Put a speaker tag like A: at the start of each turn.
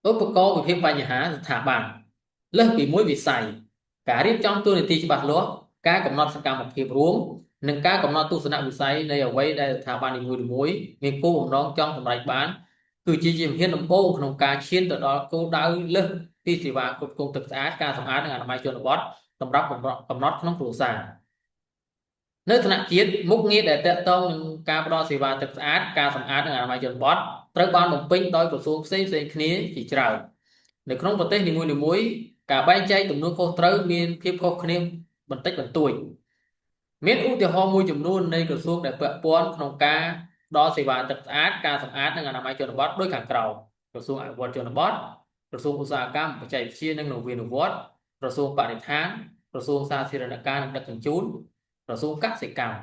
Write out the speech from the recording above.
A: ឧបករណ៍វិភាគបញ្ហាស្ថាប័នលើសពីមួយវិស័យការរៀបចំទូនាទីច្បាស់លាស់ការកំណត់សកម្មភាពរួមនិងការកំណត់ទស្សនវិស័យនៃអ្វីដែលស្ថាប័ននីមួយៗមានគោលបំណងចង់សម្រេចបានគឺជាជំហានដំបូងក្នុងការឈានទៅដល់គោលដៅលើសពីសេវាគ្រប់គ្រងទឹកស្អាតការសម្អាតនិងអនាម័យជនបទសម្រាប់កំណត់ក្នុងគ្រួសារនៅថ្នាក់ជាតិមុខងារដែលទាក់ទងនឹងការផ្តល់សេវាទឹកស្អាតការសម្អាតនិងអនាម័យជនបទត្រូវបានបំពេញដោយក្រសួងផ្សេងៗគ្នាជាច្រើននៅក្នុងប្រទេសនីមួយៗការបែងចែកទំនួលខុសត្រូវមានភាពខុសគ្នាបន្តិចបន្តួចមានឧទាហរណ៍មួយចំនួននៃក្រសួងដែលពាក់ព័ន្ធក្នុងការផ្តល់សេវាទឹកស្អាតការសម្អាតនិងអនាម័យជនបទដូចខាងក្រោមក្រសួងអភិវឌ្ឍជនបទក្រសួងឧស្សាហកម្មបច្ចេកវិទ្យានិងនវានុវត្តន៍ក្រសួងបរិស្ថានក្រសួងសាធារណការនិងដឹកជញ្ជូនក្រសួងកសិកម្ម